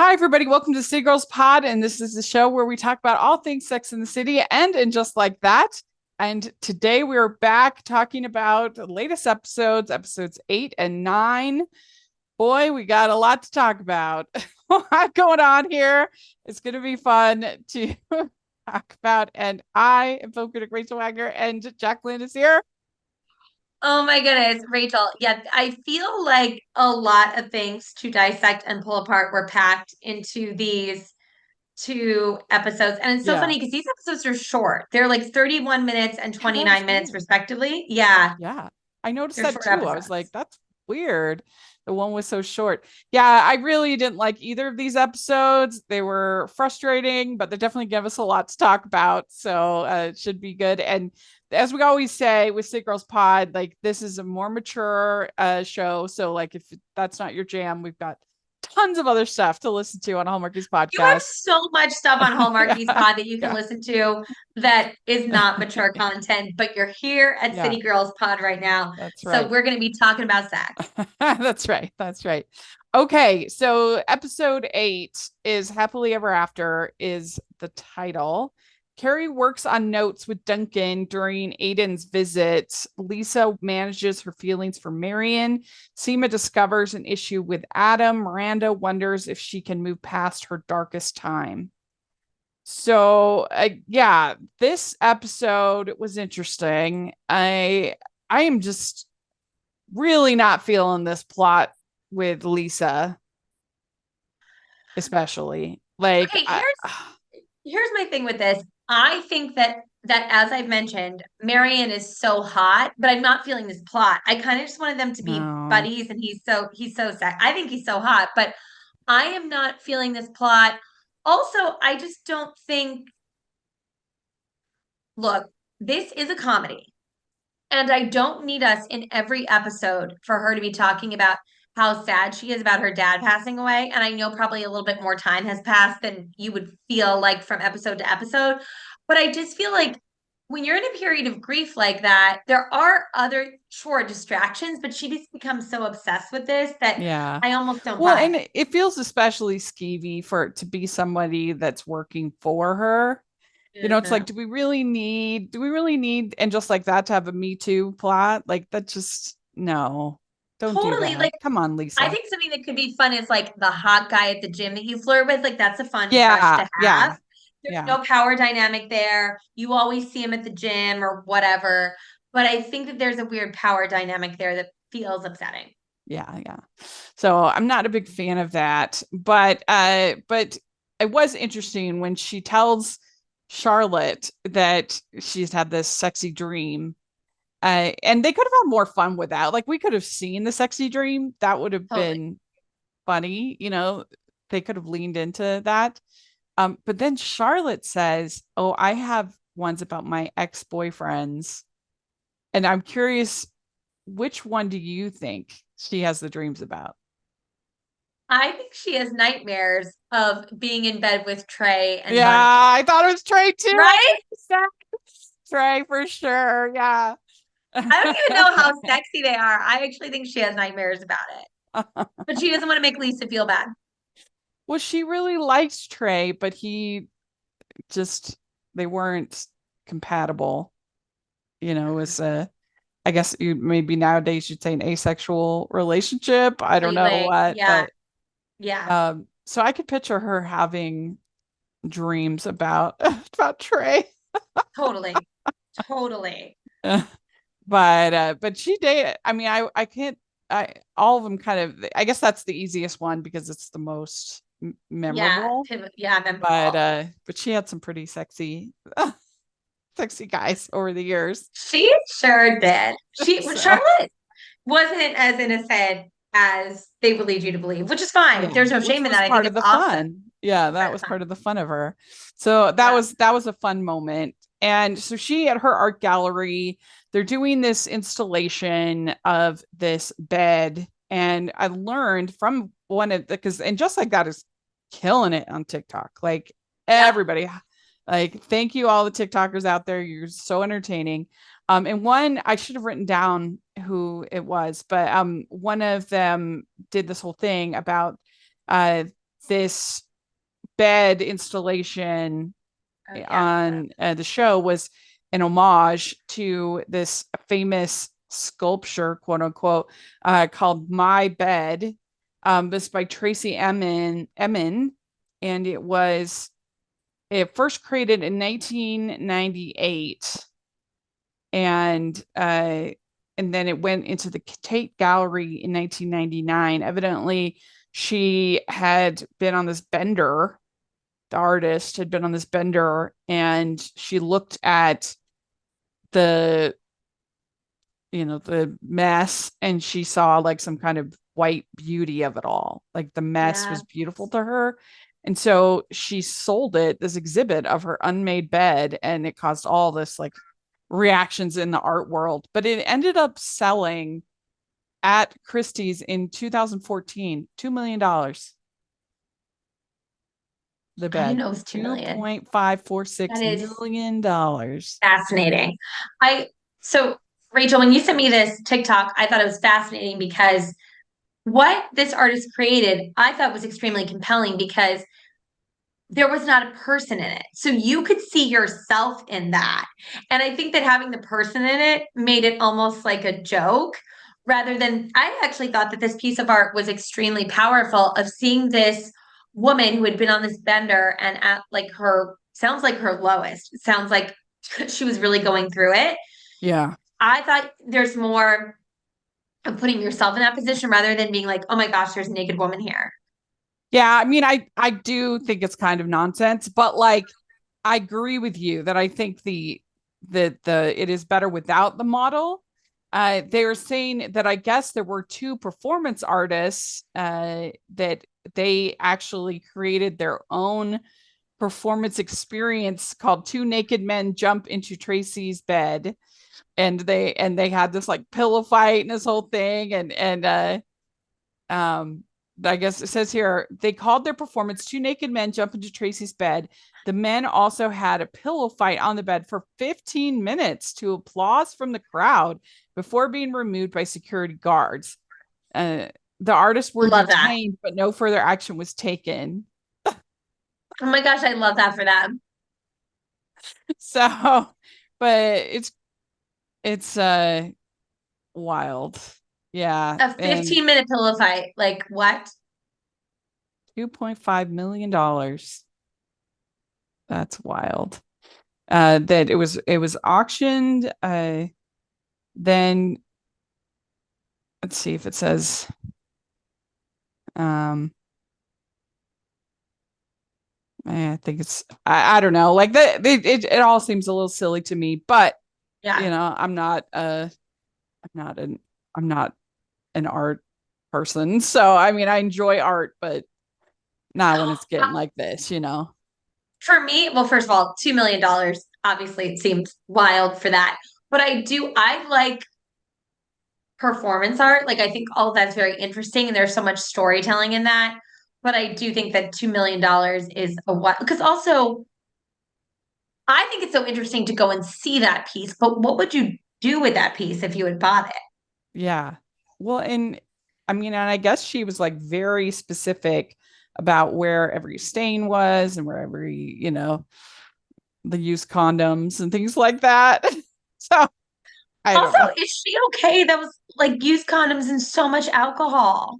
Hi, everybody. Welcome to City Girls Pod. And this is the show where we talk about all things Sex in the City and Just Like That. And today we're back talking about the latest episodes 8 and 9. Boy, we got a lot to talk about. A lot going on here. It's going to be fun to talk about. And I am film critic Rachel Wagner, and Jacqueline is here. Oh my goodness, Rachel. Yeah, I feel like a lot of things to dissect and pull apart were packed into these two episodes. And it's so Yeah. funny because these episodes are short. They're like 31 minutes and Yeah, that was 29 minutes, weird. respectively. Yeah, Yeah. I noticed they're that short too. I was like, episodes. that's weird. The one was so short. Yeah, I really didn't like either of these episodes. They were frustrating, but they definitely give us a lot to talk about. So it should be good. And as we always say with Sick Girls Pod, like this is a more mature show. So like if that's not your jam, we've got tons of other stuff to listen to on Hallmarkies You have podcast. so much stuff on Yeah. Hallmarkies Pod that you can Yeah. listen to that is not mature content, but you're here at Yeah. City Girls Pod right now. That's So right. we're going to be talking about sex. That's right. That's right. Okay, so episode 8 is Happily Ever After is the title. Carrie works on notes with Duncan during Aiden's visit. Lisa manages her feelings for Marion. Seema discovers an issue with Adam. Miranda wonders if she can move past her darkest time. So, yeah, this episode was interesting. I am just really not feeling this plot with Lisa, especially. Like, Okay, here's my thing with this. I think that as I've mentioned, Marion is so hot, but I'm not feeling this plot. I kind of just wanted them to be no, buddies, and he's so sad. I think he's so hot, but I am not feeling this plot. Also, I just don't think, look, this is a comedy. And I don't need us in every episode for her to be talking about how sad she is about her dad passing away. And I know probably a little bit more time has passed than you would feel like from episode to episode. But I just feel like when you're in a period of grief like that, there are other sure distractions, but she just becomes so obsessed with this that yeah. I almost don't Well, buy and it feels especially skeevy for it to be somebody that's working for her. You know, it. it's like, do we really need, and just like that to have a Me Too plot? Like, that just, no, don't do Totally. that. Like, Come on, I Lisa. think something that could be fun is like the hot guy at the gym that you flirt with. Like that's a fun crush Yeah, to yeah, have. There's yeah, no power dynamic there. You always see him at the gym or whatever. But I think that there's a weird power dynamic there that feels upsetting. yeah, yeah. So I'm not a big fan of that, but it was interesting when she tells Charlotte that she's had this sexy dream. And they could have had more fun with that. Like we could have seen the sexy dream. That would have Totally. been funny, you know. They could have leaned into that. But then Charlotte says, "Oh, I have ones about my ex-boyfriends." And I'm curious, which one do you think she has the dreams about? I think she has nightmares of being in bed with Trey and Yeah, Bunny. I thought it was Trey too. I Right? thought you said Trey for sure. Yeah. I don't even know how sexy they are. I actually think she has nightmares about it. But she doesn't want to make Lisa feel bad. Well, she really likes Trey, but he just, they weren't compatible. You know, it was I guess you maybe nowadays you'd say an asexual relationship. I don't know Completely. what, Yeah. but Yeah. so I could picture her having dreams about about Trey. Totally. Totally. But she dated. I mean, I can't. I all of them kind of. I guess that's the easiest one because it's the most Yeah. memorable. Yeah, memorable. But she had some pretty sexy sexy guys over the years. She sure did. So Charlotte wasn't as innocent as they would lead you to believe, which is fine. yeah, There's no which shame in was that. I think part of it's the awesome. fun. Yeah, Part that of was the fun. part of the fun of her. So Yeah. that was a fun moment. And so she at her art gallery, they're doing this installation of this bed. And I learned from one of the, because and just like that is killing it on TikTok. Like Yep. everybody, like thank you all the TikTokers out there. You're so entertaining. And one I should have written down who it was, but one of them did this whole thing about uh this bed installation Oh yeah. on the show was an homage to this famous sculpture, quote unquote, called My Bed. This by Tracy Emin, and it first created in 1998, and then it went into the Tate Gallery in 1999. Evidently, she had been on this bender. The artist had been on this bender, and she looked at the the mess, and she saw like some kind of white beauty of it all. Like the mess Yeah. was beautiful to her. And so she sold this exhibit of her unmade bed, and it caused all this like reactions in the art world. But it ended up selling at Christie's in 2014, $2 million. The I didn't bed, know it was 2 million. $2.546 That is million dollars. fascinating. I so Rachel, when you sent me this TikTok, I thought it was fascinating because what this artist created, I thought was extremely compelling because there was not a person in it. So you could see yourself in that. And I think that having the person in it made it almost like a joke rather than, I actually thought that this piece of art was extremely powerful of seeing this woman who had been on this bender and at like her, sounds like her lowest. It sounds like she was really going through it. Yeah. I thought there's more of putting yourself in that position rather than being like, oh my gosh, there's a naked woman here. Yeah, I mean, I do think it's kind of nonsense, but like I agree with you that I think the it is better without the model. They were saying that I guess there were two performance artists that they actually created their own performance experience called Two Naked Men Jump into Tracy's Bed, and they had this like pillow fight and this whole thing, and um I guess it says here they called their performance Two Naked Men Jump into Tracy's Bed. The men also had a pillow fight on the bed for 15 minutes to applause from the crowd before being removed by security guards. Uh, the artists were Love that. detained, but no further action was taken. Oh my gosh, I love that for them. So, but it's wild. Yeah. A And 15-minute pillow fight. Like what? $2.5 million dollars. That's wild. That it was auctioned. Then let's see if it says. Um, I think I don't know. Like that, it all seems a little silly to me. But Yeah. I'm not an I'm not an art person. So I mean, I enjoy art, but not when it's getting like this. For me, well, first of all, $2 million, obviously it seems wild for that. But I like performance art. Like I think all of that's very interesting and there's so much storytelling in that. But I do think that $2 million is a what because also I think it's so interesting to go and see that piece, but what would you do with that piece if you had bought it? Yeah. Well, and I mean, and I guess she was like very specific about where every stain was and where the used condoms and things like that. So I don't Also, know. is she okay? That was like used condoms and so much alcohol.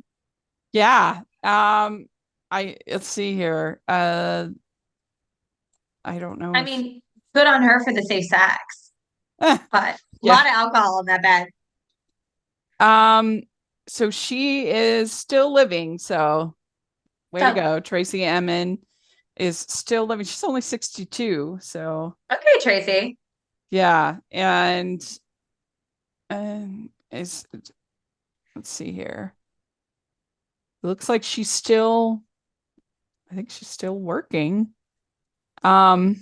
Yeah. Let's see here. I don't know I if mean, good on her for the safe sex, but a yeah. lot of alcohol in that bed. Um, so she is still living, so way to So, go. Tracy Emin is still living. She's only 62, so okay, Tracy. yeah. And is let's see here. It looks like I think she's still working. Um,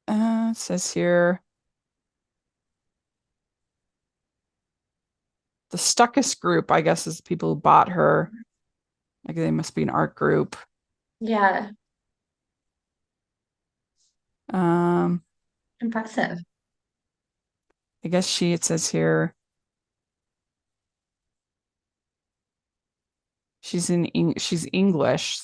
it says here the Stuckus group, I guess, is the people who bought her. Like they must be an art group. Yeah, Um, impressive. I guess it says here, She's English.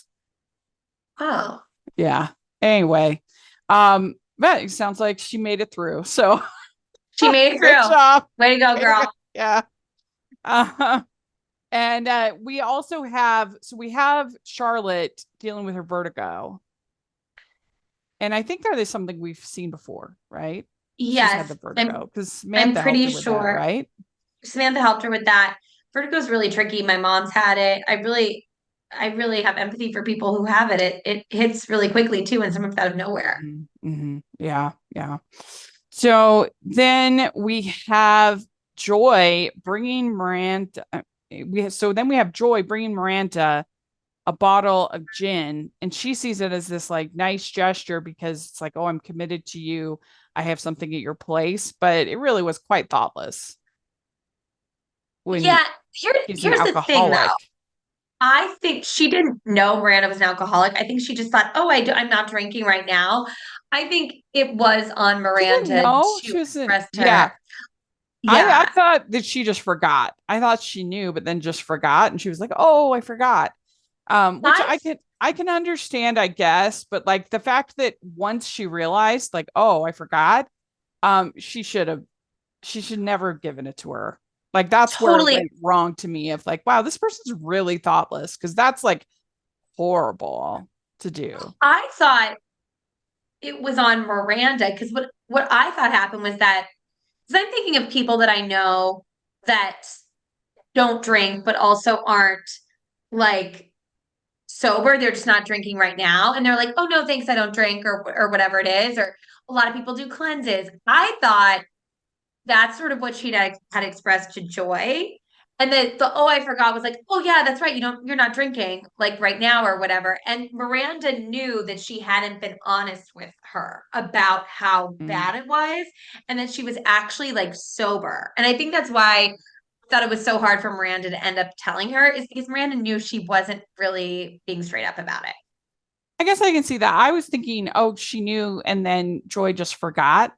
Oh, Yeah. Anyway, but it sounds like she made it through. So she made it good through. job. Way to go, Way to go. girl. Yeah. Uh, and we also have we have Charlotte dealing with her vertigo. And I think that is something we've seen before, right? She's had the Yes, vertigo because I'm Samantha helped pretty her with that, sure right? Samantha helped her with that. Vertigo's really tricky. My mom's had it. I really have empathy for people who have it. It hits really quickly too, and sometimes out of nowhere. Yeah, yeah. So then we have Joy bringing Miranda. We have Joy bringing Miranda a bottle of gin, and she sees it as this like nice gesture because it's like, oh, I'm committed to you. I have something at your place, but it really was quite thoughtless when Yeah, he's an here's the thing though. alcoholic. I think she didn't know Miranda was an alcoholic. I think she just thought, "Oh, I'm not drinking right now." I think it was on She didn't Miranda know. to She wasn't. express to Yeah, her. I Yeah, thought that she just forgot. I thought she knew, but then just forgot, and she was like, "Oh, I forgot." Which I I can understand, I guess, but like the fact that once she realized, like, "Oh, I forgot," she should never have given it to her. Like that's where it totally. went wrong to me. Of like, wow, this person's really thoughtless because that's like horrible to do. I thought it was on Miranda because what I thought happened was that because I'm thinking of people that I know that don't drink but also aren't like sober. They're just not drinking right now, and they're like, "Oh no, thanks, I don't drink," or whatever it is. Or a lot of people do cleanses. I thought that's sort of what she had expressed to Joy. And the oh I forgot was like, oh yeah, that's right. You're not drinking like right now or whatever. And Miranda knew that she hadn't been honest with her about how Mm. bad it was and that she was actually like sober. And I think that's why I thought it was so hard for Miranda to end up telling her is because Miranda knew she wasn't really being straight up about it. I guess I can see that. I was thinking, oh, she knew, and then Joy just forgot.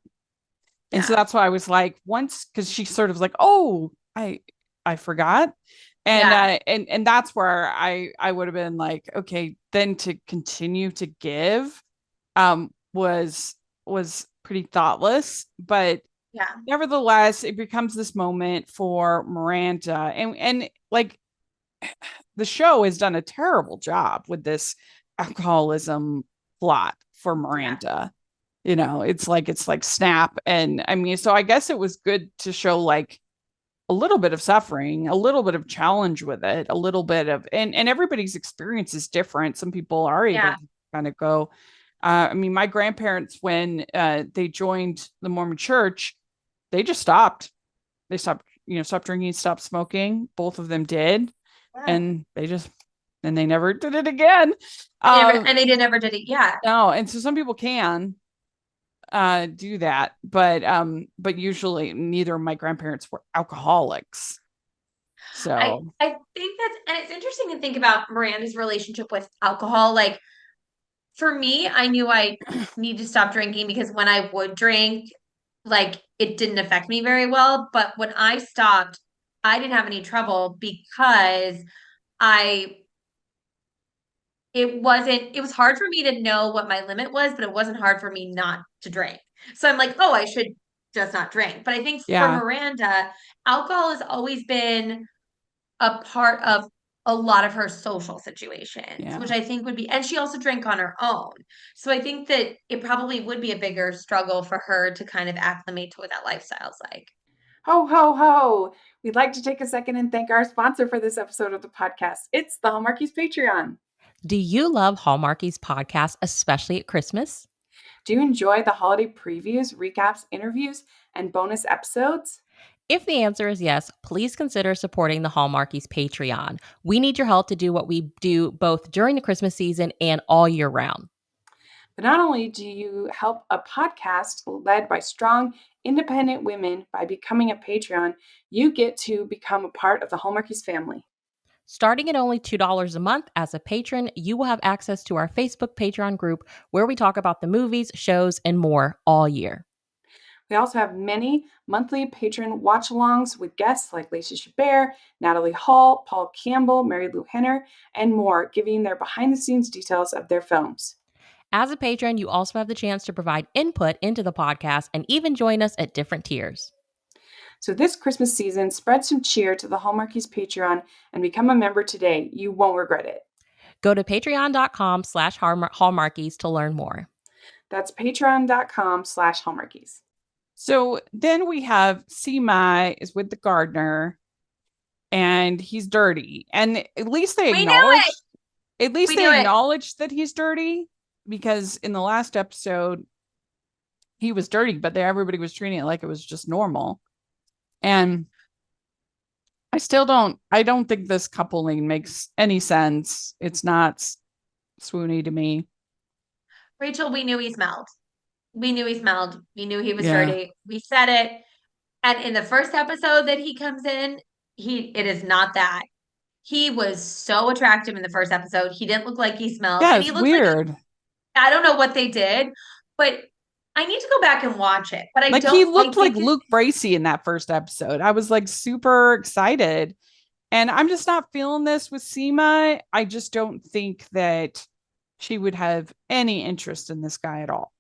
And so Yeah. that's why I was like, once because she sort of was like, oh, I forgot. Yeah. And that's where I would have been like, okay, then to continue to give was pretty thoughtless. But Yeah. nevertheless, it becomes this moment for Miranda. And like the show has done a terrible job with this alcoholism plot for Yeah. Miranda. You know, it's like snap. And I mean, so I guess it was good to show like a little bit of suffering, a little bit of challenge with it, a little bit of and everybody's experience is different. Some people are able Yeah. to kind of go. I mean, my grandparents, when they joined the Mormon church, they just stopped. They stopped, stopped drinking, stopped smoking. Both of them did, Yeah. and they never did it again. And they did never did it. Yeah. No, and so some people can do that, but usually neither of my grandparents were alcoholics. So I think that's and it's interesting to think about Miranda's relationship with alcohol. Like for me, I knew I need to stop drinking because when I would drink, like it didn't affect me very well. But when I stopped, I didn't have any trouble because I it was hard for me to know what my limit was, but it wasn't hard for me not to drink. So I'm like, oh, I should just not drink. But I think for yeah, Miranda, alcohol has always been a part of a lot of her social situations, yeah. which I think would be, and she also drank on her own. So I think that it probably would be a bigger struggle for her to kind of acclimate to what that lifestyle's like. Ho, ho, ho. We'd like to take a second and thank our sponsor for this episode of the podcast. It's the Hallmarkies Patreon. Do you love Hallmarkies podcast, especially at Christmas? Do you enjoy the holiday previews, recaps, interviews, and bonus episodes? If the answer is yes, please consider supporting the Hallmarkies Patreon. We need your help to do what we do both during the Christmas season and all year round. But not only do you help a podcast led by strong, independent women by becoming a Patreon, you get to become a part of the Hallmarkies family. Starting at only $2 a month as a patron, you will have access to our Facebook Patreon group where we talk about the movies, shows, and more all year. We also have many monthly patron watch-alongs with guests like Lacey Chabert, Natalie Hall, Paul Campbell, Mary Lou Henner, and more, giving their behind-the-scenes details of their films. As a patron, you also have the chance to provide input into the podcast and even join us at different tiers. So this Christmas season, spread some cheer to the Hallmarkies Patreon and become a member today. You won't regret it. Go to patreon.com/hallmarkies to learn more. That's patreon.com/hallmarkies. So then we have Sima is with the gardener and he's dirty. And at least they acknowledge that he's dirty, because in the last episode he was dirty, but everybody was treating it like it was just normal. And I don't think this coupling makes any sense. It's not swoony to me. Rachel, we knew he smelled. We knew he smelled. We knew he was Yeah. dirty. We said it. And in the first episode that he comes in, it is not that. He was so attractive in the first episode. He didn't look like he smelled. Yeah, And he it's looked weird. like I don't know what they did, but I need to go back and watch it. But Like he looked like Luke Bracey in that first episode. I was like super excited. And I'm just not feeling this with Seema. I just don't think that she would have any interest in this guy at all.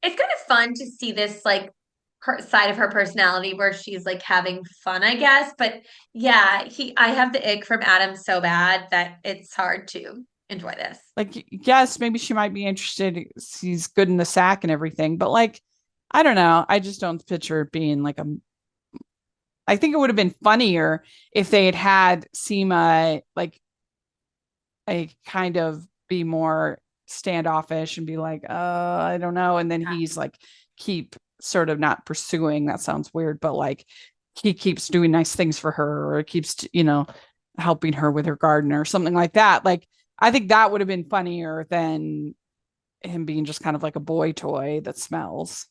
It's kind of fun to see this like her side of her personality where she's like having fun, I guess. But yeah, I have the ick from Adam so bad that it's hard to enjoy this. Like, yes, maybe she might be interested. He's good in the sack and everything, but like, I don't know. I just don't picture it being like I think it would have been funnier if they had Seema like a kind of be more standoffish and be like, I don't know. And then he's like, keep sort of not pursuing. That sounds weird, but like he keeps doing nice things for her, or keeps, helping her with her garden or something like that. Like, I think that would have been funnier than him being just kind of like a boy toy that smells.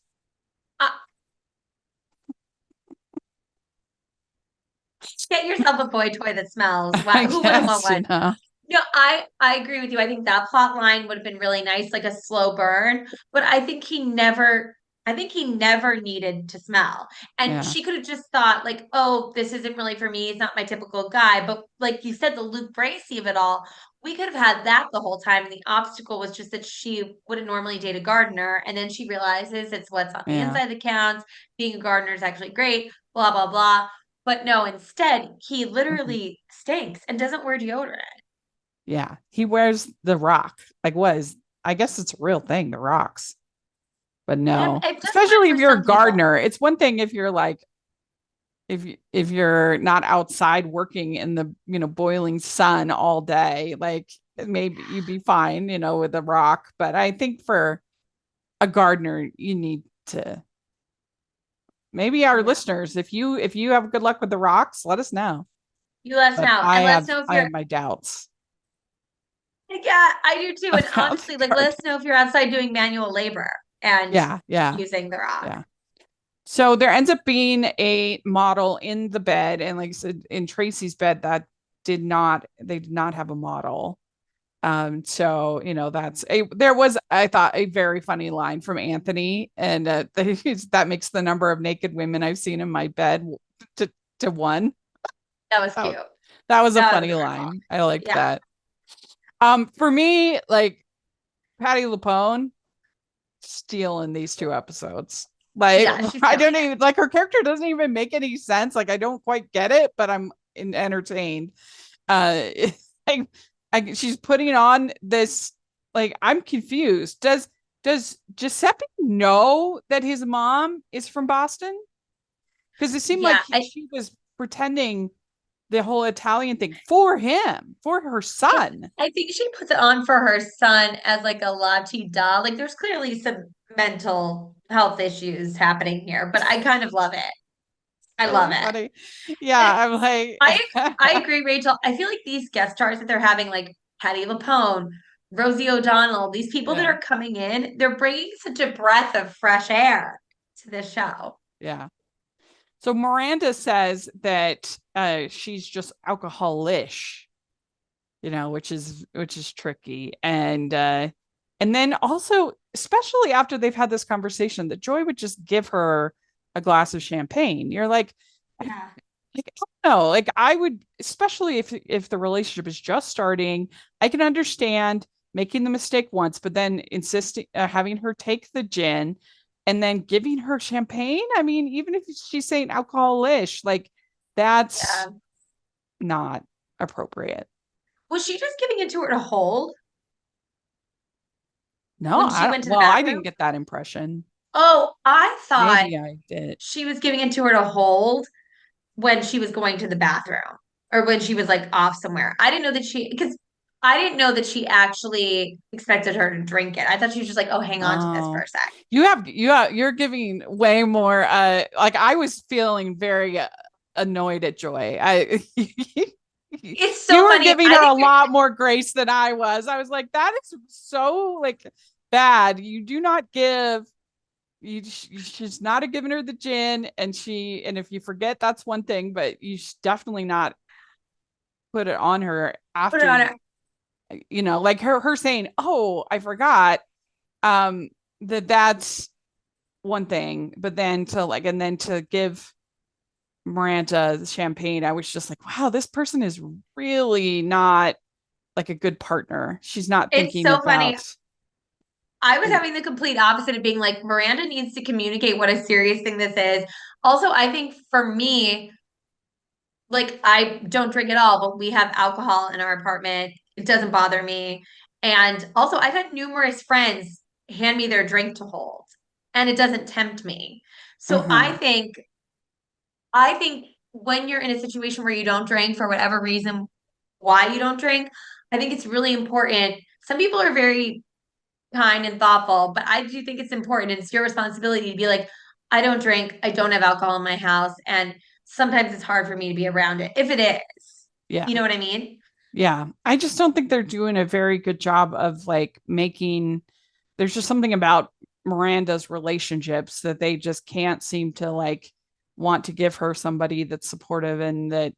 Get yourself a boy toy that smells. Wow, who wouldn't want one? No, I agree with you. I think that plot line would have been really nice, like a slow burn. But I think he never needed to smell. And she could have just thought, like, oh, this isn't really for me. He's not my typical guy. But like you said, the Luke Bracey of it all, we could have had that the whole time. And the obstacle was just that she wouldn't normally date a gardener. And then she realizes it's what's on the inside that counts. Being a gardener is actually great, blah, blah, blah. But no, instead, he literally stinks and doesn't wear deodorant. Yeah, he wears the rock. Like, I guess it's a real thing, the rocks. But no, especially if you're a gardener. It's one thing if you're like, if you're not outside working in the, boiling sun all day, like maybe you'd be fine, with a rock. But I think for a gardener, you need to, maybe our listeners, if you have good luck with the rocks, let us know. You let us know. And let us know if I have my doubts. Yeah, I do too. And honestly, like, let us know if you're outside doing manual labor and using the rock. Yeah. So there ends up being a model in the bed, and like I said, in Tracy's bed, they did not have a model. So there was, I thought, a very funny line from Anthony, and that makes the number of naked women I've seen in my bed to one. That was cute. That was a funny line. I liked that. For me, like Patti LuPone stealing these two eposodes. Like, I don't even like her character doesn't even make any sense. Like, I don't quite get it, but I'm entertained. She's putting on this, like, I'm confused. Does Giuseppe know that his mom is from Boston? Because it seemed like she was pretending the whole Italian thing for him, for her son. I think she puts it on for her son as like a la-ti-da. Like, there's clearly some mental health issues happening here, but I kind of love it. I love it. Funny. Yeah, I'm like, I agree, Rachel. I feel like these guest stars that they're having, like Patti LuPone, Rosie O'Donnell, these people that are coming in, they're bringing such a breath of fresh air to this show. Yeah. So Miranda says that she's just alcoholish, which is tricky. And And then also, especially after they've had this conversation, that Joy would just give her a glass of champagne. You're Yeah. like, I don't know, like I would, especially if the relationship is just starting, I can understand making the mistake once, but then insisting, having her take the gin and then giving her champagne. I mean, even if she's saying alcoholish, like that's Yeah. not appropriate. Was she just giving it to her to hold No, when she went to the I didn't bathroom? get that impression. Oh, I thought Maybe I did. she was giving it to her to hold when she was going to the bathroom or when she was like off somewhere. I didn't know that because I didn't know that she actually expected her to drink it. I thought she was just like, oh, hang on to this for Oh, a sec. you're giving way more like I was feeling very annoyed at Joy. I It's you so were funny. giving I her think a lot more grace than I was. I was like, that is so like bad. You do not give she's not have given her the gin, and if you forget, that's one thing, but you should definitely not put it on her put it after on her. like her saying, oh, I forgot, um that's one thing, but then to give Miranda the champagne, I was just like, wow, this person is really not like a good partner. She's not It's thinking so funny. about I was having the complete opposite of being like, Miranda needs to communicate what a serious thing this is. Also, I think for me, like I don't drink at all, but we have alcohol in our apartment. It doesn't bother me. And also, I've had numerous friends hand me their drink to hold, and it doesn't tempt me. So uh-huh. I think when you're in a situation where you don't drink for whatever reason, why you don't drink, I think it's really important. Some people are very kind and thoughtful, but I do think it's important and it's your responsibility to be like, I don't drink, I don't have alcohol in my house, and sometimes it's hard for me to be around it if it is. Yeah. You know what I mean? Yeah. I just don't think they're doing a very good job of like making, there's just something about Miranda's relationships that they just can't seem to like want to give her somebody that's supportive, and that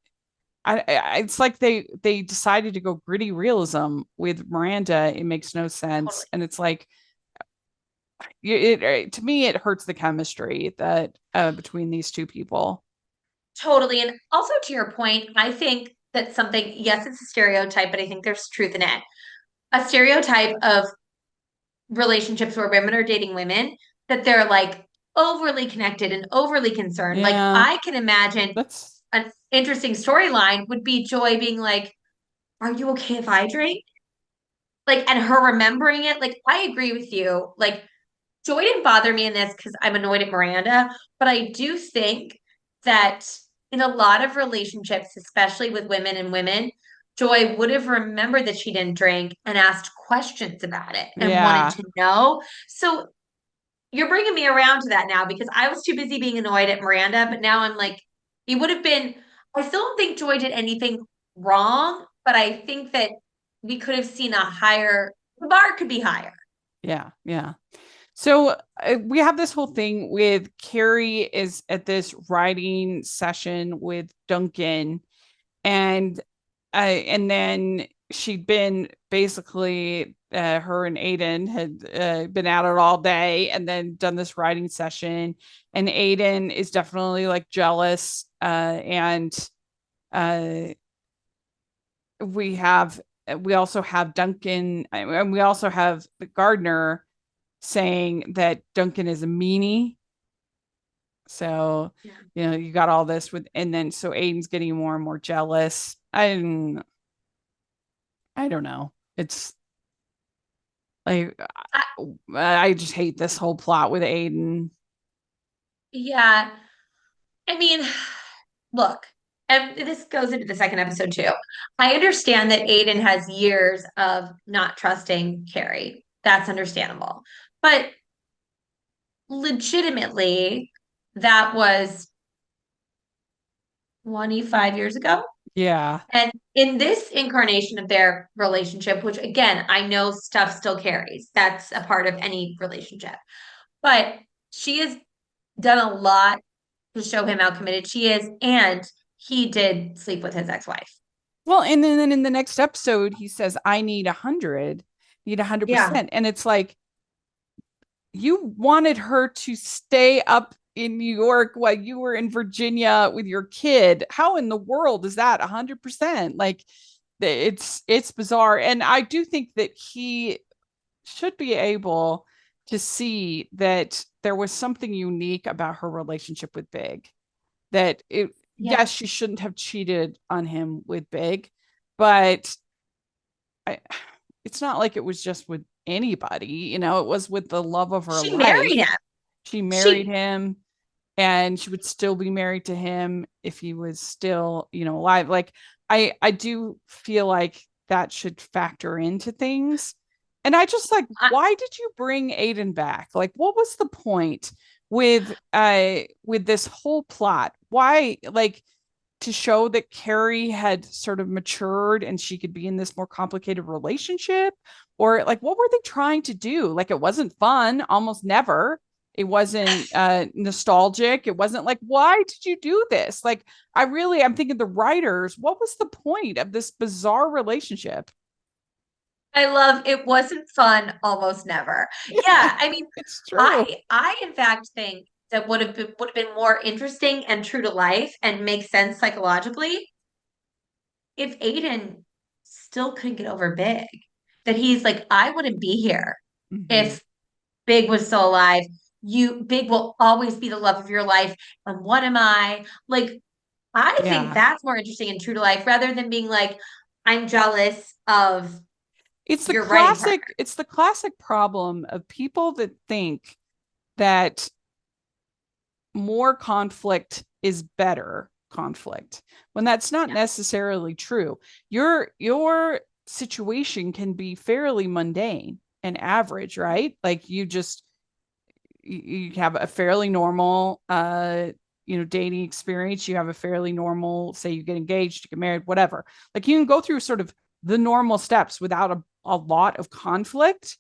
it's like they decided to go gritty realism with Miranda. It makes no sense, Totally. and it's like to me it hurts the chemistry that between these two people. Totally. And also to your point, I think that something, yes, it's a stereotype, but I think there's truth in it. A stereotype of relationships where women are dating women, that they're like overly connected and overly concerned. Like Yeah, I can imagine that's an interesting storyline would be Joy being like, are you okay if I drink? Like, and her remembering it. Like, I agree with you. Like, Joy didn't bother me in this because I'm annoyed at Miranda, but I do think that in a lot of relationships, especially with women and women, Joy would have remembered that she didn't drink and asked questions about it and wanted yeah, to know. So you're bringing me around to that now because I was too busy being annoyed at Miranda, but now I'm like, it would have been, I still don't think Joy did anything wrong, but I think that we could have seen a higher, the bar could be higher. yeah, yeah. So we have this whole thing with Carrie is at this writing session with Duncan, and then she'd been basically her and Aiden had been at it all day, and then done this writing session, and Aiden is definitely like jealous, and uh, we have we also have Duncan, and we also have the Gardner saying that Duncan is a meanie. So, Yeah. you got all this with, and then so Aiden's getting more and more jealous. I don't know. It's like I, I just hate this whole plot with Aiden. yeah. I mean, look, and this goes into the second episode too. I understand that Aiden has years of not trusting Carrie. That's understandable. But legitimately, that was 25 years ago. Yeah. And in this incarnation of their relationship, which again, I know stuff still carries, that's a part of any relationship. But she has done a lot to show him how committed she is. And he did sleep with his ex wife. Well, and then in the next episode, he says, "I need 100," need Yeah. 100%. And it's like, you wanted her to stay up in New York while you were in Virginia with your kid. How in the world is that 100%? Like, it's bizarre. And I do think that he should be able to see that there was something unique about her relationship with Big. That it, Yeah. yes, she shouldn't have cheated on him with Big, but I, it's not like it was just with anybody, it was with the love of her She married life. him. She married She him, and she would still be married to him if he was still, alive. Like, I do feel like that should factor into things. And I just like, I, why did you bring Aiden back? Like, what was the point with this whole plot? Why, like, to show that Carrie had sort of matured and she could be in this more complicated relationship? Or like, what were they trying to do? Like, it wasn't fun, almost never. It wasn't nostalgic. It wasn't like, why did you do this? Like, I'm thinking the writers, what was the point of this bizarre relationship? I love it wasn't fun almost never. Yeah, I mean, It's true. I in fact think that would have been more interesting and true to life and make sense psychologically if Aiden still couldn't get over Big. That he's like, I wouldn't be here Mm-hmm. if Big was still alive. Big will always be the love of your life. And what am I? Like, I think Yeah. that's more interesting and true to life rather than being like, I'm jealous of your writing partner. It's the classic problem of people that think that more conflict is better conflict, when that's not Yeah. necessarily true. Your situation can be fairly mundane and average, right? Like, you have a fairly normal dating experience. You have a fairly normal, say you get engaged, you get married, whatever. Like, you can go through sort of the normal steps without a lot of conflict.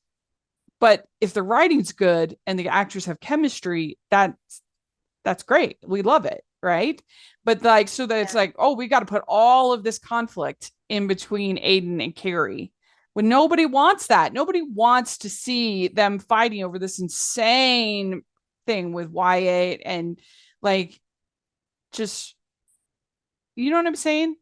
But if the writing's good and the actors have chemistry, that's great. We love it, right? But like, so that it's Yeah. like, oh, we got to put all of this conflict in between Aiden and Carrie, when nobody wants that. Nobody wants to see them fighting over this insane thing with Wyatt, and like, just, you know what I'm saying? Like,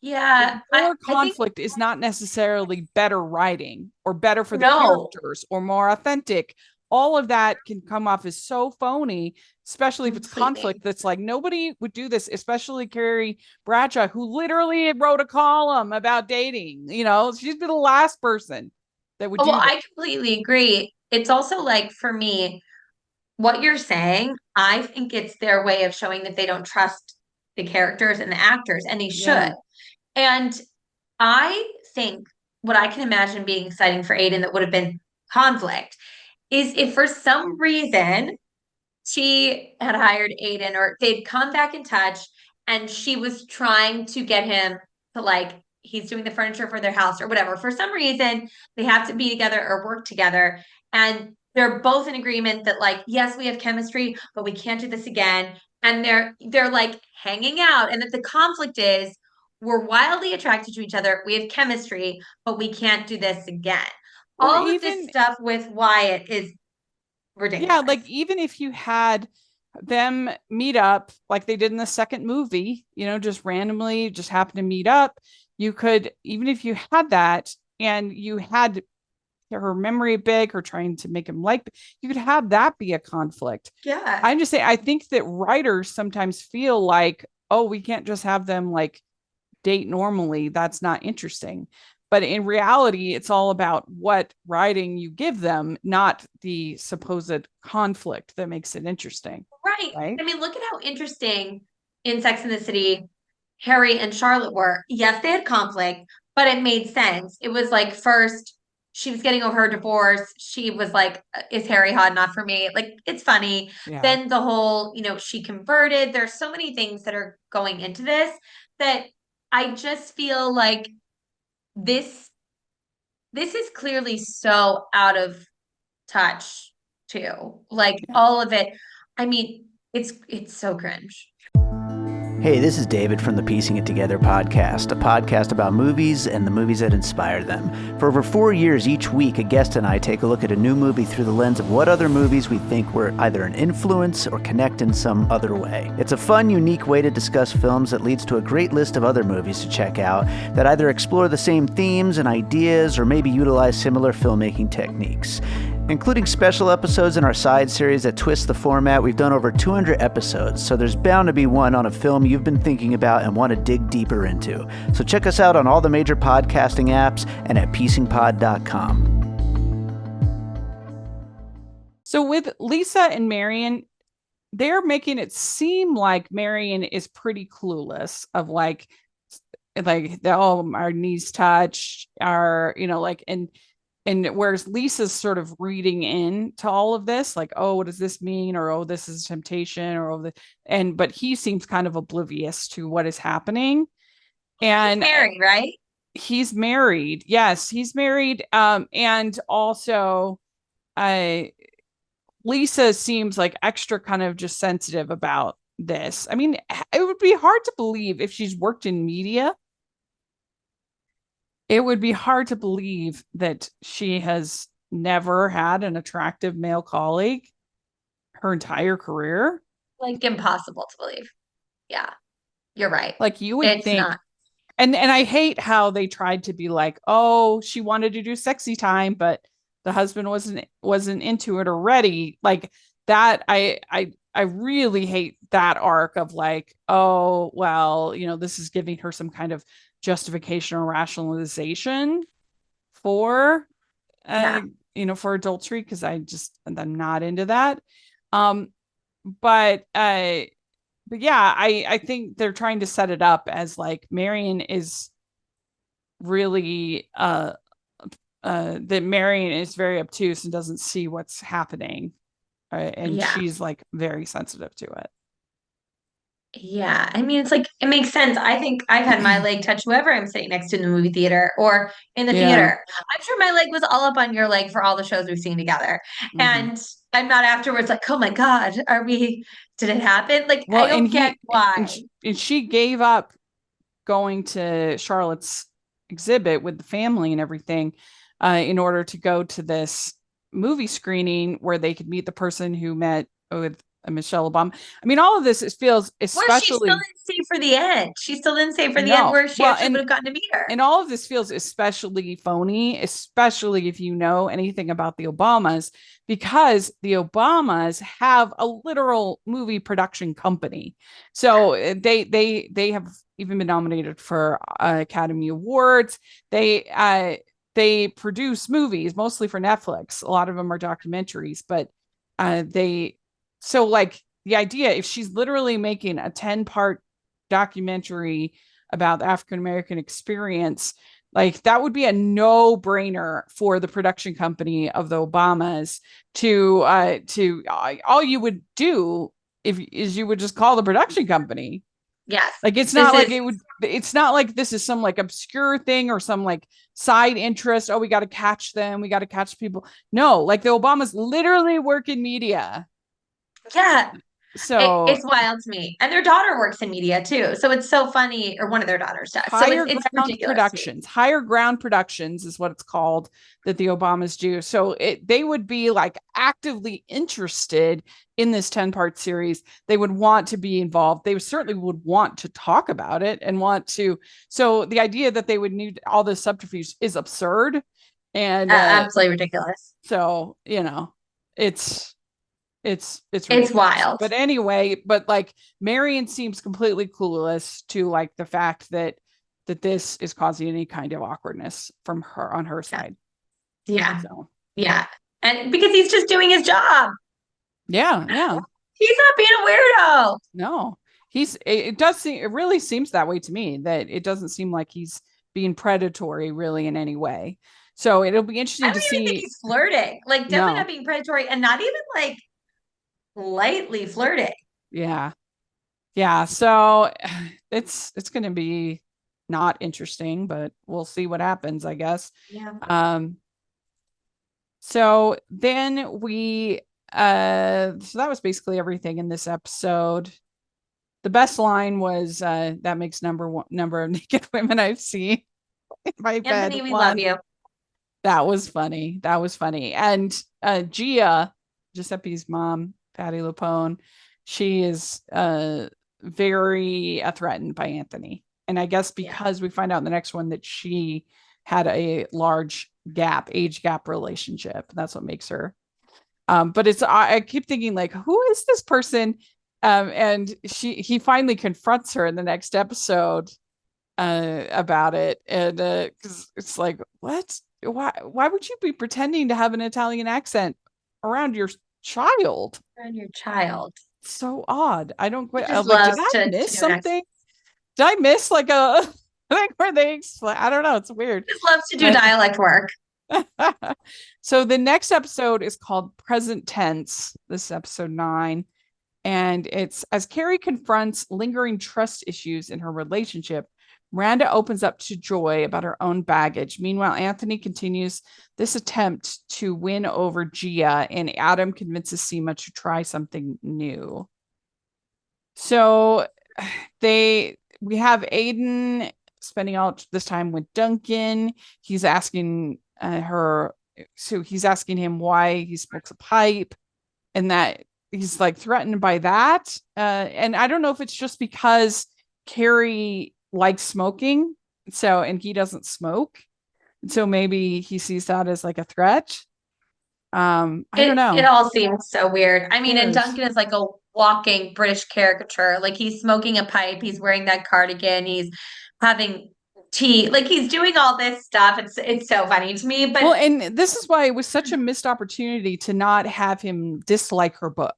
Yeah, more I think conflict is not necessarily better writing or better for the no, characters or more authentic. All of that can come off as so phony, especially if it's completely. conflict that's like, nobody would do this, especially Carrie Bradshaw, who literally wrote a column about dating. She'd be the last person that would Oh, well, do this. I completely agree. It's also like for me, what you're saying, I think it's their way of showing that they don't trust the characters and the actors, and they Yeah. should. And I think what I can imagine being exciting for Aiden that would have been conflict is if for some reason she had hired Aiden or they'd come back in touch and she was trying to get him to like he's doing the furniture for their house or whatever. For some reason, they have to be together or work together. And they're both in agreement that like, yes, we have chemistry, but we can't do this again. And they're like hanging out. And that the conflict is we're wildly attracted to each other. We have chemistry, but we can't do this again. Or All of this even, stuff with Wyatt is yeah, ridiculous. like, even if you had them meet up like they did in the second movie, just randomly just happen to meet up, you could, even if you had that and you had her memory big, or trying to make him like, you could have that be a conflict. Yeah. I'm just saying, I think that writers sometimes feel like, oh, we can't just have them like date normally. That's not interesting. But in reality, it's all about what writing you give them, not the supposed conflict that makes it interesting. Right. Right. I mean, look at how interesting in Sex and the City Harry and Charlotte were. Yes, they had conflict, but it made sense. It was like first she was getting over her divorce. She was like, is Harry hot enough for me? Like, it's funny. Yeah. Then the whole, she converted. There's so many things that are going into this that I just feel like this this is clearly so out of touch too. Like Yeah. all of it. I mean, it's so cringe. Hey, this is David from the Piecing It Together podcast, a podcast about movies and the movies that inspire them. For over 4 years, each week, a guest and I take a look at a new movie through the lens of what other movies we think were either an influence or connect in some other way. It's a fun, unique way to discuss films that leads to a great list of other movies to check out that either explore the same themes and ideas or maybe utilize similar filmmaking techniques. Including special episodes in our side series that twist the format, we've done over 200 episodes, so there's bound to be one on a film you've been thinking about and want to dig deeper into. So check us out on all the major podcasting apps and at piecingpod.com. So with Lisa and Marion, they're making it seem like Marion is pretty clueless of like our knees touch, our, and whereas Lisa's sort of reading in to all of this, like, oh, what does this mean? Or, oh, this is temptation, or, but he seems kind of oblivious to what is happening. And he's married, right? He's married. Yes, he's married. And also, Lisa seems like extra kind of just sensitive about this. I mean, it would be hard to believe if she's worked in media. It would be hard to believe that she has never had an attractive male colleague her entire career. Like impossible to believe. Yeah, you're right. Like you would think. Not. And I hate how they tried to be like, oh, she wanted to do sexy time, but the husband wasn't into it already. Like that, I really hate that arc of like, oh, well, this is giving her some kind of justification or rationalization for for adultery, because I'm not into that. But yeah, I think they're trying to set it up as like Marion is really that Marion is very obtuse and doesn't see what's happening, and she's like very sensitive to it. Yeah, I mean, it's like, it makes sense. I think I've had my leg touch whoever I'm sitting next to in the movie theater or in the theater. I'm sure my leg was all up on your leg for all the shows we've seen together. Mm-hmm. And I'm not afterwards like, oh my God, did it happen? Like, well, I don't get why. And she gave up going to Charlotte's exhibit with the family and everything in order to go to this movie screening where they could meet the person who met with Michelle Obama. I mean, all of this feels especially. Well, she still didn't stay for the end. She still didn't stay for the end where she actually would have gotten to meet her. And all of this feels especially phony, especially if you know anything about the Obamas, because the Obamas have a literal movie production company. So they have even been nominated for Academy Awards. They produce movies mostly for Netflix. A lot of them are documentaries, but so like the idea, if she's literally making a 10-part documentary about the African-American experience, like that would be a no-brainer for the production company of the Obamas to all you would do is you would just call the production company. Yes. Like it's not like this is some like obscure thing or some like side interest. Oh, we got to catch them. We got to catch people. No, like the Obamas literally work in media. Yeah. So it's wild to me. And their daughter works in media too. So it's so funny, or one of their daughters does. Higher Ground Productions. Higher Ground Productions is what it's called that the Obamas do. So they would be like actively interested in this 10-part series. They would want to be involved. They certainly would want to talk about it and want to. So the idea that they would need all this subterfuge is absurd and absolutely ridiculous. So, it's wild. But anyway, like Marion seems completely clueless to like the fact that this is causing any kind of awkwardness from her on her side. Yeah. So. Yeah. And because he's just doing his job. Yeah. He's not being a weirdo. No. It really seems that way to me, that it doesn't seem like he's being predatory really in any way. So it'll be interesting to see. I don't even think he's flirting. Like definitely not being predatory and not even like lightly flirting. Yeah. So it's going to be not interesting, but we'll see what happens, I guess. Yeah. So then we so that was basically everything in this episode. The best line was that makes number of naked women I've seen in my bed Anthony, we love one. you. That was funny. That was funny. And Gia, Giuseppe's mom, Patty Lapone, she is very threatened by Anthony. And I guess because we find out in the next one that she had a large age gap relationship. That's what makes her. But I keep thinking, like, who is this person? And he finally confronts her in the next episode about it. And because it's like, what? Why would you be pretending to have an Italian accent around your child? Around your child. So odd. I don't quite. I was Just like, did loves I to miss do something? Did I miss like a thing where they explain? I don't know. It's weird. Just loves to do dialect work. So the next episode is called Present Tense. This is episode 9. And it's as Carrie confronts lingering trust issues in her relationship, Miranda opens up to Joy about her own baggage. Meanwhile, Anthony continues this attempt to win over Gia, and Adam convinces Seema to try something new. So we have Aiden spending all this time with Duncan. He's asking he's asking him why he smokes a pipe, and that he's like threatened by that. And I don't know if it's just because Carrie likes smoking, and he doesn't smoke. So maybe he sees that as like a threat. I don't know. It all seems so weird. I mean, and Yes. Duncan is like a walking British caricature. Like he's smoking a pipe, he's wearing that cardigan, he's having tea, like he's doing all this stuff. It's so funny to me. But well, and this is why it was such a missed opportunity to not have him dislike her book.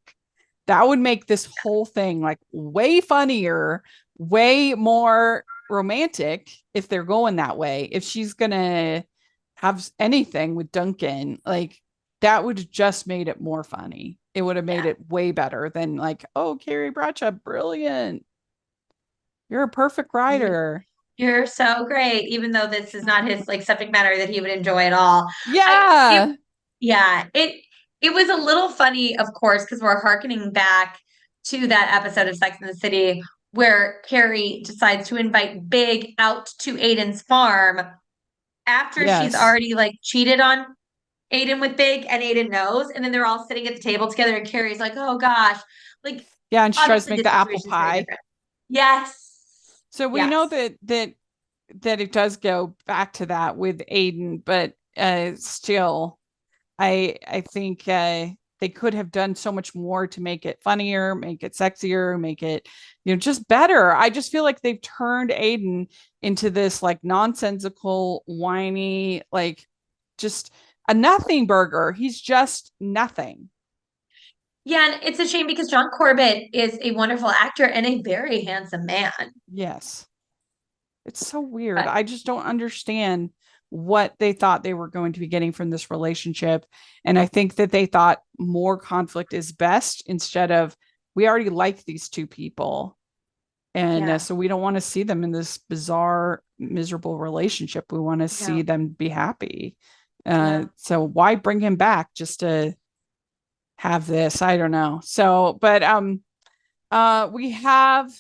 That would make this whole thing like way funnier, way more romantic if they're going that way. If she's gonna have anything with Duncan, like that would have just made it more funny. It would have made it way better than like, oh, Carrie Bradshaw, brilliant. You're a perfect writer. You're so great, even though this is not his like subject matter that he would enjoy at all. Yeah. It was a little funny, of course, because we're hearkening back to that episode of Sex and the City where Carrie decides to invite Big out to Aiden's farm after she's already like cheated on Aiden with Big, and Aiden knows, and then they're all sitting at the table together, and Carrie's like, "Oh gosh," like and she tries to make the apple pie. Yes. So we know that it does go back to that with Aiden, but still, I think they could have done so much more to make it funnier, make it sexier, make it just better. I just feel like they've turned Aiden into this like nonsensical, whiny, like just a nothing burger. He's just nothing. Yeah, and it's a shame because John Corbett is a wonderful actor and a very handsome man. Yes. It's so weird. I just don't understand what they thought they were going to be getting from this relationship. And I think that they thought more conflict is best instead of we already like these two people. And so we don't want to see them in this bizarre, miserable relationship. We want to see them be happy. So why bring him back just to have this? I don't know. So, but we have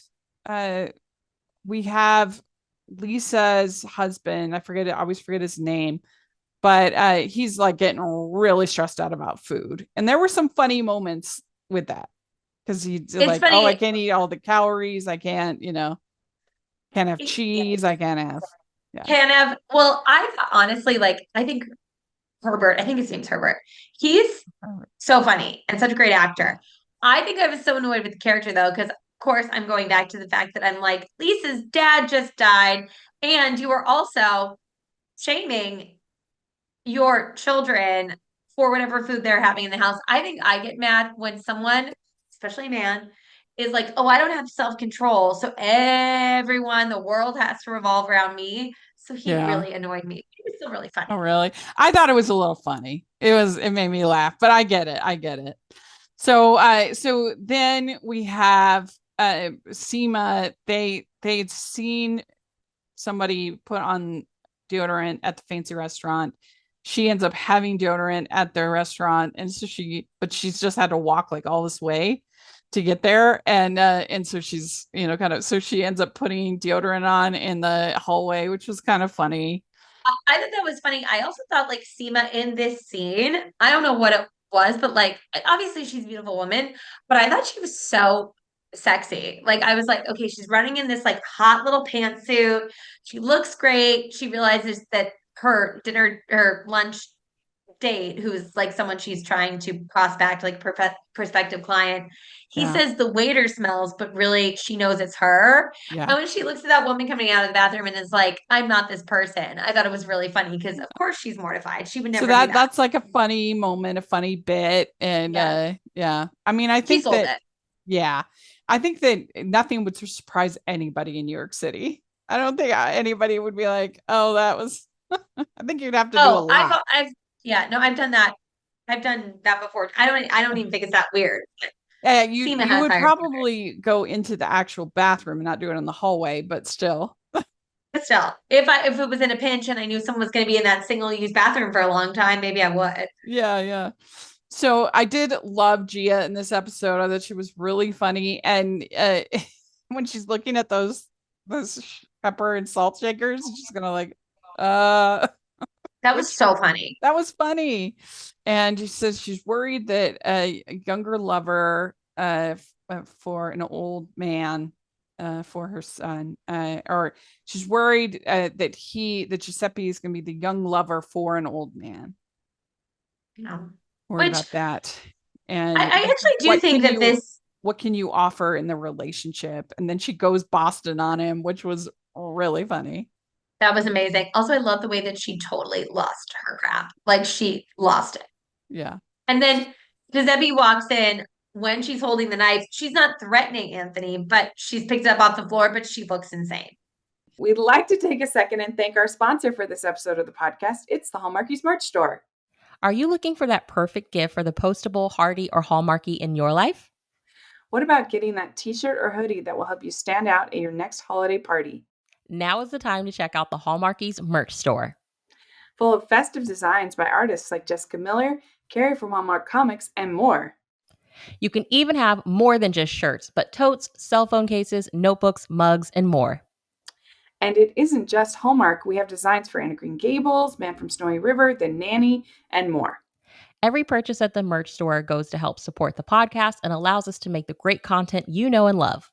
Lisa's husband. I always forget his name, but he's like getting really stressed out about food. And there were some funny moments with that because he's like, funny. Oh, I can't eat all the calories. I can't, can't have cheese. I can't have. Can't have. Well, I honestly I think Herbert, I think his name's Herbert. He's so funny and such a great actor. I think I was so annoyed with the character though, because of course I'm going back to the fact that I'm like, Lisa's dad just died, and you are also shaming your children for whatever food they're having in the house. I think I get mad when someone, especially a man, is like, oh, I don't have self-control, so the world has to revolve around me. So he really annoyed me. He was still really funny. Oh, really? I thought it was a little funny. It made me laugh, but I get it. So then we have Seema. They'd seen somebody put on deodorant at the fancy restaurant. She ends up having deodorant at the restaurant, and so she's just had to walk like all this way. to get there. And so she's, so she ends up putting deodorant on in the hallway, which was kind of funny. I thought that was funny. I also thought like Seema in this scene, I don't know what it was, but like obviously she's a beautiful woman, but I thought she was so sexy. Like I was like, okay, she's running in this like hot little pantsuit. She looks great. She realizes that her dinner or lunch date, who's like someone she's trying to prospect, like prospective client, he Yeah. says the waiter smells, but really she knows it's her. Yeah. And when she looks at that woman coming out of the bathroom and is like, I'm not this person, I thought it was really funny because of course she's mortified. She would So never do that. that's like a funny moment, a funny bit. And yeah. I mean, I She think sold that it. yeah. I think that nothing would surprise anybody in New York City. I don't think anybody would be like, oh, that was I think you'd have to do a Oh, lot. yeah, no, I've done that. I've done that before. I don't even think it's that weird. Yeah, Seema you has would hired. probably go into the actual bathroom and not do it in the hallway, but still. But still, if it was in a pinch and I knew someone was going to be in that single use bathroom for a long time, maybe I would. Yeah, yeah. So I did love Gia in this episode. I thought she was really funny. And when she's looking at those pepper and salt shakers, she's gonna like, That was so funny. that was funny. And she says she's worried that a younger lover for an old man for her son, or she's worried that Giuseppe is going to be the young lover for an old man. Yeah. Worried Which about that. And I actually do think that this what can you offer in the relationship? And then she goes Boston on him, which was really funny. that was amazing. Also, I love the way that she totally lost her crap. Like she lost it. Yeah. And then Giuseppe walks in when she's holding the knife. She's not threatening Anthony, but she's picked it up off the floor, but she looks insane. We'd like to take a second and thank our sponsor for this episode of the podcast. It's the Hallmarkies merch store. Are you looking for that perfect gift for the postable, Hardy, or Hallmarky in your life? What about getting that t-shirt or hoodie that will help you stand out at your next holiday party? Now is the time to check out the Hallmarkies merch store. Full of festive designs by artists like Jessica Miller, Carrie from Hallmark Comics, and more. You can even have more than just shirts, but totes, cell phone cases, notebooks, mugs, and more. And it isn't just Hallmark. We have designs for Anna Green Gables, Man from Snowy River, The Nanny, and more. Every purchase at the merch store goes to help support the podcast and allows us to make the great content you know and love.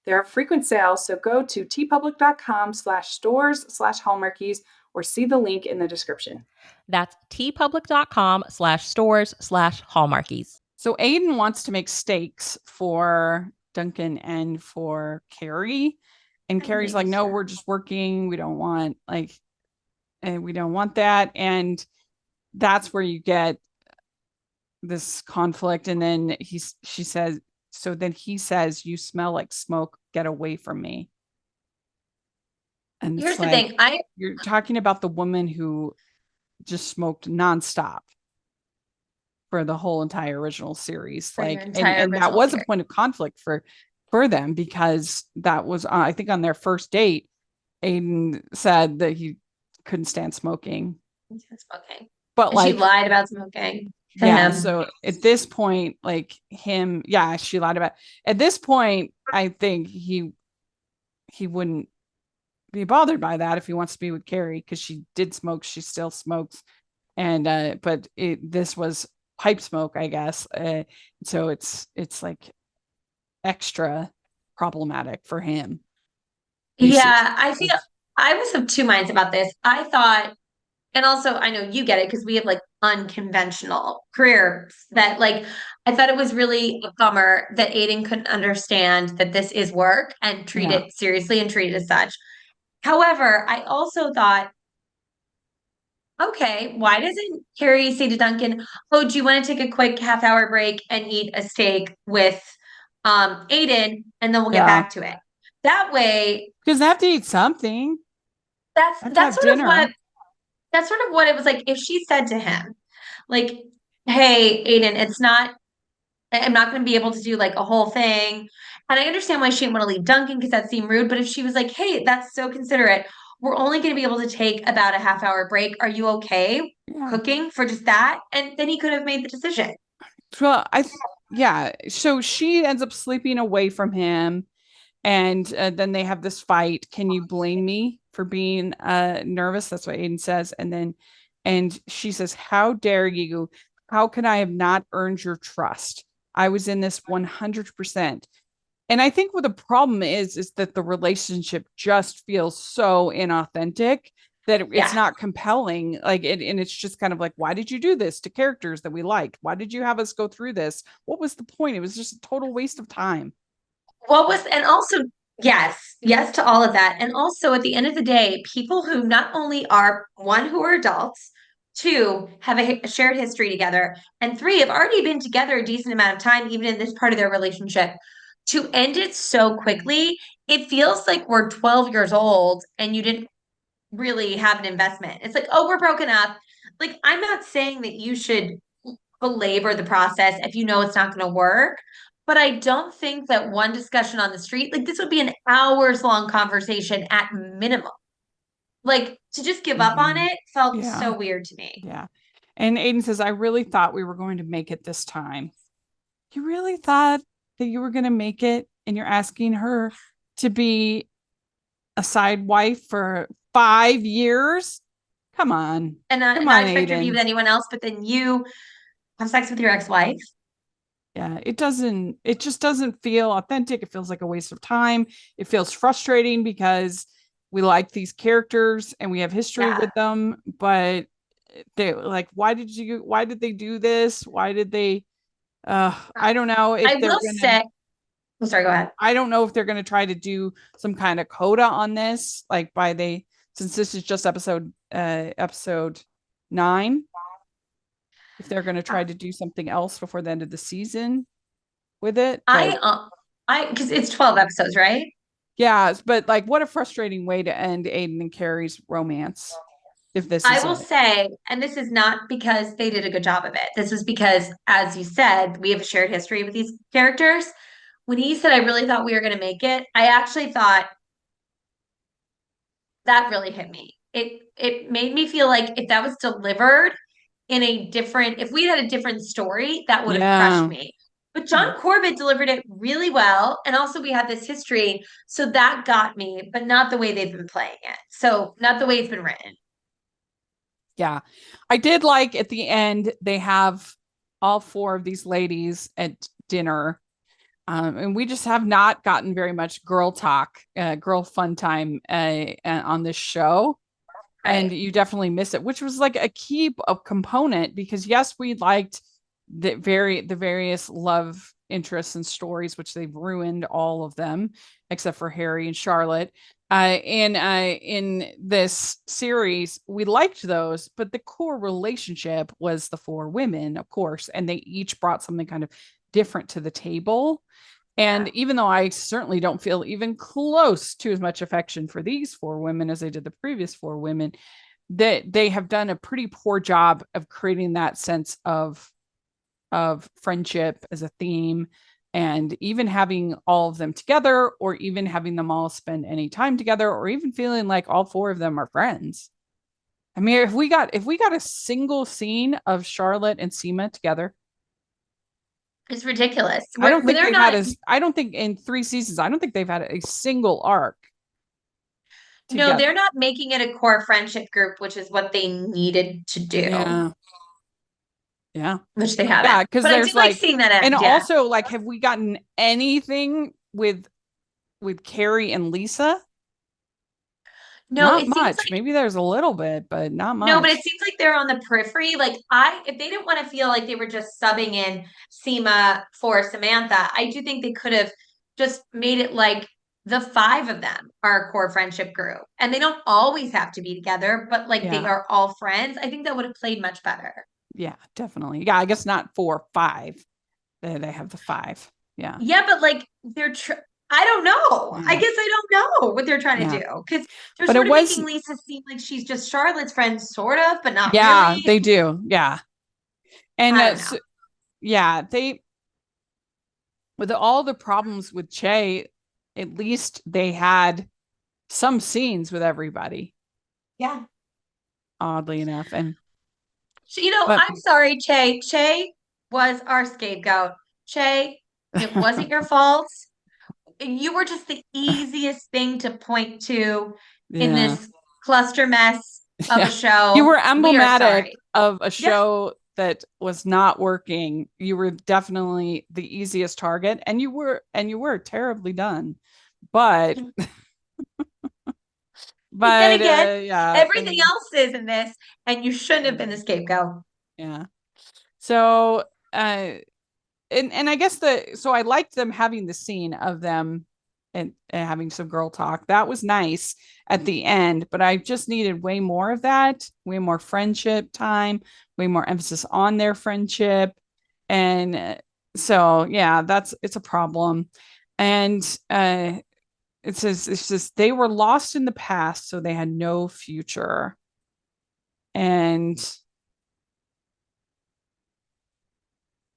There are frequent sales, so go to tpublic.com/stores/hallmarkies or see the link in the description. That's tpublic.com/stores/hallmarkies. So Aiden wants to make steaks for Duncan and for Carrie. And Carrie's like, no, we're just working. We don't want that. And that's where you get this conflict. And then he says, you smell like smoke. Get away from me. And here's the thing. You're talking about the woman who just smoked nonstop for the whole entire original series. And that was a point of conflict for them, because that was, I think, on their first date, Aiden said that he couldn't stand smoking. But she lied about smoking to him. So at this point, she lied about. At this point, I think he wouldn't be bothered by that if he wants to be with Carrie, because she did smoke. She still smokes, and but this was pipe smoke, I guess. So it's like extra problematic for him. Yeah, I feel I was of two minds about this. I thought, and also I know you get it because we have like unconventional careers, that like I thought it was really a bummer that Aiden couldn't understand that this is work and treat it seriously and treat it as such. However, I also thought, okay, why doesn't Carrie say to Duncan, oh, do you want to take a quick half-hour break and eat a steak with Aiden, and then we'll get back to it. That way, because they have to eat something. That's sort of what it was like. If she said to him, like, hey, Aiden, I'm not going to be able to do like a whole thing. And I understand why she didn't want to leave Duncan, because that seemed rude. But if she was like, hey, that's so considerate, we're only going to be able to take about a half-hour break. Are you okay cooking for just that? And then he could have made the decision. Well, yeah. So she ends up sleeping away from him. And then they have this fight. Can you blame me for being nervous? That's what Aiden says. And she says, how dare you? How can I have not earned your trust? I was in this 100%. And I think what the problem is that the relationship just feels so inauthentic that it's Yeah. not compelling. Like it, and it's just kind of like, why did you do this to characters that we liked? Why did you have us go through this? What was the point? It was just a total waste of time. And also, yes to all of that. And also, at the end of the day, people who not only are one, who are adults, two, have a shared history together, and three, have already been together a decent amount of time, even in this part of their relationship, to end it so quickly, it feels like we're 12 years old and you didn't really have an investment. It's like, oh, we're broken up. Like, I'm not saying that you should belabor the process if you know it's not going to work. But I don't think that one discussion on the street, like this would be an hours long conversation at minimum. Like to just give up on Mm-hmm. it felt Yeah. so weird to me. Yeah. And Aiden says, I really thought we were going to make it this time. You really thought that you were going to make it, and you're asking her to be a side wife for 5 years? Come on. And Come not on, expect her to be with Aiden. anyone else, but then you have sex with your ex-wife. Yeah, it just doesn't feel authentic. It feels like a waste of time. It feels frustrating because we like these characters and we have history Yeah. with them, but they like, why did they do this? Why did they I don't know if I they're will gonna say, I'm sorry, go ahead. I don't know if they're gonna try to do some kind of coda on this, like by they since this is just episode 9, if they're gonna try to do something else before the end of the season with it. But Because it's 12 episodes, right? yeah, but like what a frustrating way to end Aiden and Carrie's romance if this I is will it. say, and this is not because they did a good job of it. This is because, as you said, we have a shared history with these characters. When he said, I really thought we were going to make it, I actually thought that really hit me. It made me feel like if that was delivered in a different, if we had a different story, that would have crushed Yeah. me. But John Corbett delivered it really well. And also we had this history. So that got me, but not the way they've been playing it. So not the way it's been written. Yeah. I did like at the end, they have all 4 of these ladies at dinner. And we just have not gotten very much girl talk, girl fun time on this show. And Right. you definitely miss it, which was like a key component because yes, we liked the various love interests and stories, which they've ruined all of them except for Harry and Charlotte. In this series, we liked those, but the core relationship was the 4 women, of course, and they each brought something kind of different to the table. And Yeah. even though I certainly don't feel even close to as much affection for these 4 women as I did the previous 4 women, that they have done a pretty poor job of creating that sense of friendship as a theme, and even having all of them together, or even having them all spend any time together, or even feeling like all 4 of them are friends. I mean, if we got a single scene of Charlotte and Seema together, It's ridiculous. I don't think They're they've had not, a. I don't think in 3 seasons, I don't think they've had a single arc no, together. they're not making it a core friendship group, which is what they needed to do, Yeah, yeah, which they haven't. yeah. Because But I do there's like like, seeing that and end. Yeah. also like, have we gotten anything with Carrie and Lisa? No, Not it seems much. Maybe there's a little bit, but not No, but it much. seems like they're on the periphery. If they didn't want to feel like they were just subbing in Seema for Samantha, I do think they could have just made it like the 5 of them are a core friendship group. And they don't always have to be together, but like they Yeah, are all friends. I think that would have played much better. yeah, definitely. Yeah, I guess not 4, 5. They have the 5. Yeah, Yeah, but like I don't know. I yeah, guess I don't know what they're trying to yeah. do because they're But it sort of was, making Lisa seem like she's just Charlotte's friend, sort of, but not yeah, really. they do. Yeah, and I don't know. yeah, they with all the problems with Che, at least they had some scenes with everybody, Yeah. oddly enough. And You know, but I'm sorry, Che. Che was our scapegoat. Shay. It wasn't your fault. You were just the easiest thing to point to in Yeah. this cluster mess of Yeah. a show. You were We are emblematic sorry. of a Yeah. show that was not working. You were definitely the easiest target, and you were terribly done. But But then again, yeah, I everything mean, else is in this, and you shouldn't have been the scapegoat. yeah. So and I guess so I liked them having the scene of them and having some girl talk. That was nice at the end, but I just needed way more of that, way more friendship time, way more emphasis on their friendship. And so yeah, it's a problem. And it's just they were lost in the past, so they had no future. And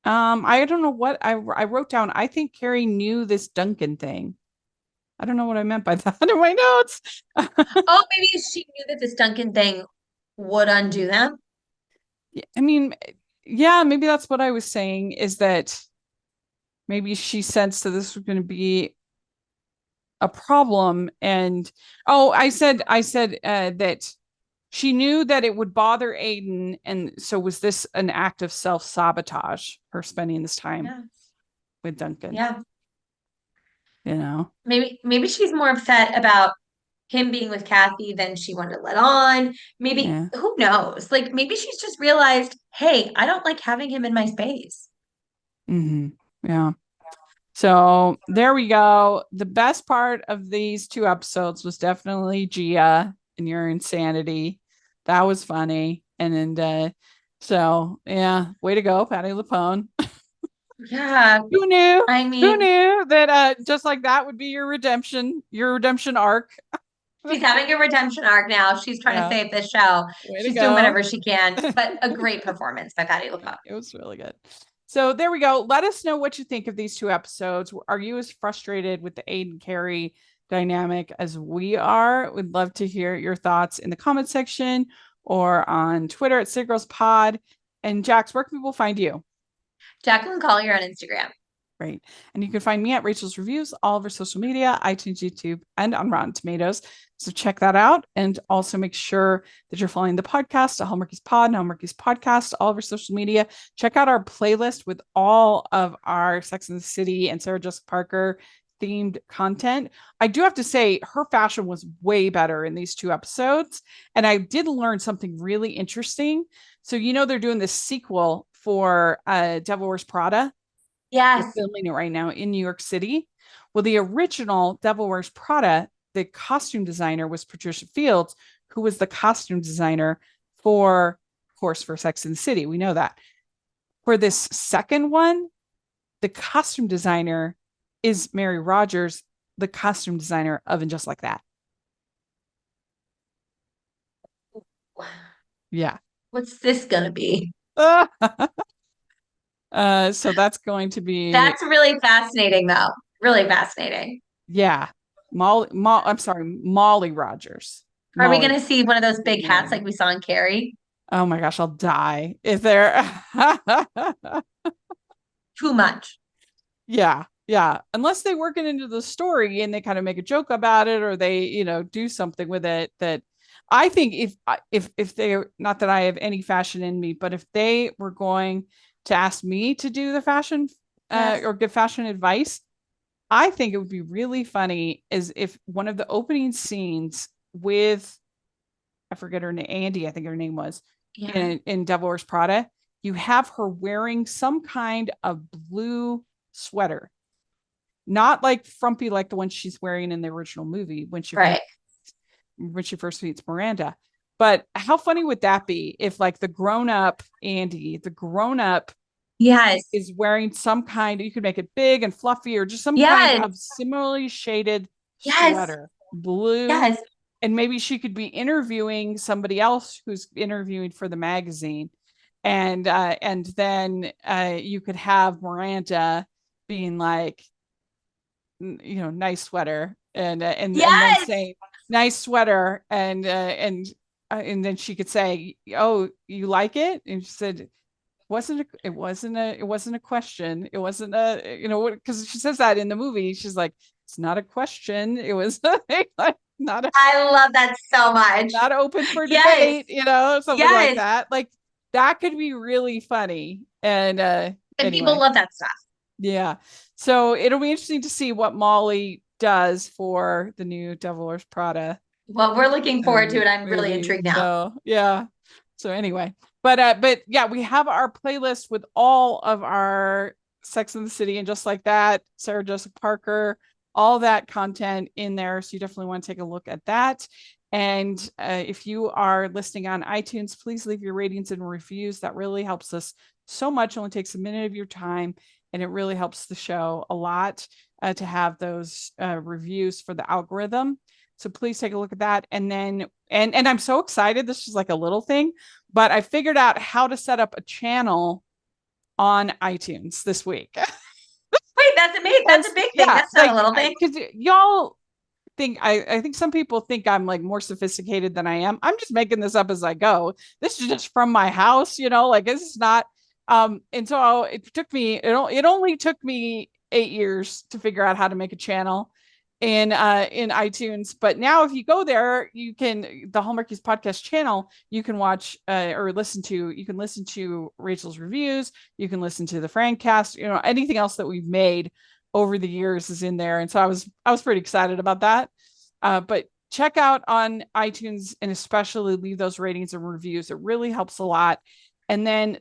I don't know what I wrote down. I think Carrie knew this Duncan thing. I don't know what I meant by that in my notes. Oh, maybe she knew that this Duncan thing would undo them. I mean, yeah, maybe that's what I was saying, is that maybe she sensed that this was going to be a problem. And I said that she knew that it would bother Aiden. And so was this an act of self-sabotage, her spending this time Yeah. with Duncan? Yeah. You know? Maybe she's more upset about him being with Kathy than she wanted to let on. Maybe, Yeah. who knows? Like maybe she's just realized, hey, I don't like having him in my space. Mm-hmm. Yeah. So there we go. The best part of these two episodes was definitely Gia and your insanity. That was funny. And then so yeah, way to go, Patty LuPone. Yeah. Who knew? I Who mean, knew that just like that would be your redemption arc? she's having a redemption arc now. She's trying to Yeah, save this show. way to She's doing go. whatever she can. But a great performance by Patty LuPone. It was really good. So there we go. Let us know what you think of these two episodes. Are you as frustrated with the Aiden Carrie dynamic as we are? We'd love to hear your thoughts in the comment section or on Twitter at Sig Pod. And Jax, where can people find you? Jacqueline Collier on Instagram. Great. And you can find me at Rachel's Reviews, all over social media, iTunes, YouTube, and on Rotten Tomatoes. So check that out. And also make sure that you're following the podcast, a Hallmarkies Pod, and Hallmarkies Podcast, all over social media. Check out our playlist with all of our Sex and the City and Sarah Jessica Parker themed content. I do have to say, her fashion was way better in these two episodes. And I did learn something really interesting. So, they're doing this sequel for Devil Wears Prada. They're Yes. filming it right now in New York City. Well, the original Devil Wears Prada, the costume designer was Patricia Fields, who was the costume designer for, of course, for Sex and the City. We know that. For this second one, the costume designer is Mary Rogers, the costume designer of And Just Like That. Yeah. What's this gonna be? So that's going to be That's really fascinating, though. Really fascinating. yeah. I'm sorry, Molly Rogers. Are we Molly. gonna see one of those big hats like we saw in Carrie? Oh my gosh, I'll die if they're Too much. yeah, unless they work it into the story and they kind of make a joke about it, or they do something with it. That I think if they, not that I have any fashion in me, but if they were going to ask me to do the fashion Yes. or give fashion advice, I think it would be really funny is if one of the opening scenes with, I forget her name, Andy, I think her name was, Yeah. in Devil Wears Prada, you have her wearing some kind of blue sweater, not like frumpy like the one she's wearing in the original movie when she Right. first meets Miranda. But how funny would that be if like the grown-up Andy, the grown-up Yes. is wearing some kind, you could make it big and fluffy or just some kind Yes. of similarly shaded Yes. sweater, blue. Yes. And maybe she could be interviewing somebody else who's interviewing for the magazine. And then you could have Miranda being like, nice sweater, and then Yes. saying nice sweater, and then she could say, oh, you like it? And she said, it wasn't a question. It wasn't a, because she says that in the movie. She's like, it's not a question. It was like I love that so much. not open for Yes. debate, something like Yes. that. Like that could be really funny. And And people anyway, love that stuff. yeah. So it'll be interesting to see what Molly does for the new Devil Wears Prada Well, we're looking forward to it. I'm really movie. intrigued now. So yeah. So anyway, but yeah, we have our playlist with all of our Sex and the City and Just Like That, Sarah Jessica Parker, all that content in there. So you definitely want to take a look at that. And if you are listening on iTunes, please leave your ratings and reviews. That really helps us so much. It only takes a minute of your time, and it really helps the show a lot to have those reviews for the algorithm. So please take a look at that. And then, and I'm so excited. This is like a little thing, but I figured out how to set up a channel on iTunes this week. Wait, that's amazing. That's a big thing. Yeah, That's not a little thing. Because y'all think I think some people think I'm like more sophisticated than I am. I'm just making this up as I go. This is just from my house, like this is not. And so it only took me 8 years to figure out how to make a channel in iTunes. But now if you go there, you can, the Hallmarkies podcast channel, you can watch or listen to Rachel's reviews, you can listen to the Francast, anything else that we've made over the years is in there. And so I was pretty excited about that. But check out on iTunes and especially leave those ratings and reviews. It really helps a lot. And then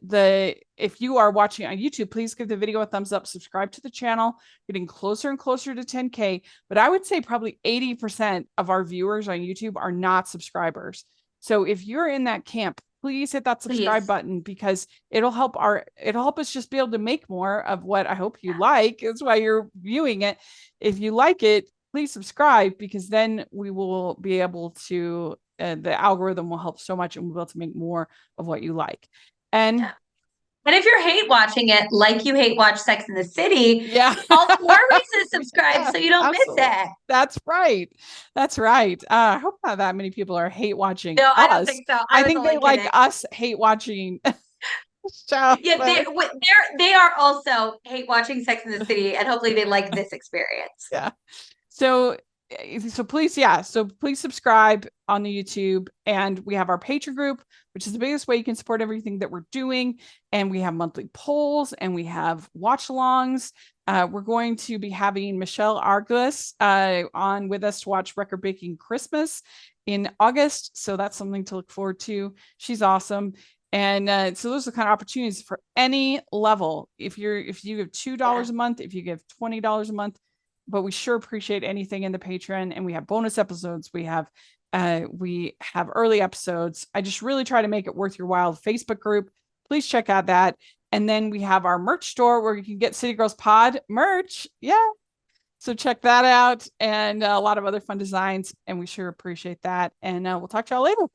if you are watching on YouTube, please give the video a thumbs up, subscribe to the channel, getting closer and closer to 10K. But I would say probably 80% of our viewers on YouTube are not subscribers. So if you're in that camp, please hit that subscribe button because it'll help us just be able to make more of what I hope you like. That's why you're viewing it. If you like it, please subscribe because then we will be able to, the algorithm will help so much and we'll be able to make more of what you like. And if you're hate watching it, like you hate watch Sex in the City, all the more reason to subscribe so you don't miss it. That's right. I hope not that many people are hate watching. No, us. I don't think so. I think they like us hate watching. Yeah, they are also hate watching Sex in the City, and hopefully they like this experience. Yeah. So please subscribe on the YouTube, and we have our Patreon group, which is the biggest way you can support everything that we're doing. And we have monthly polls and we have watch alongs. We're going to be having Michelle Argulis on with us to watch Record Breaking Christmas in August. So that's something to look forward to. She's awesome. And so those are the kind of opportunities for any level. If you give $2 a month, if you give $20 a month, but we sure appreciate anything in the Patreon. And we have bonus episodes. We have early episodes. I just really try to make it worth your while. Facebook group, please check out that. And then we have our merch store where you can get City Girls Pod merch. Yeah. So check that out and a lot of other fun designs. And we sure appreciate that. And we'll talk to y'all later.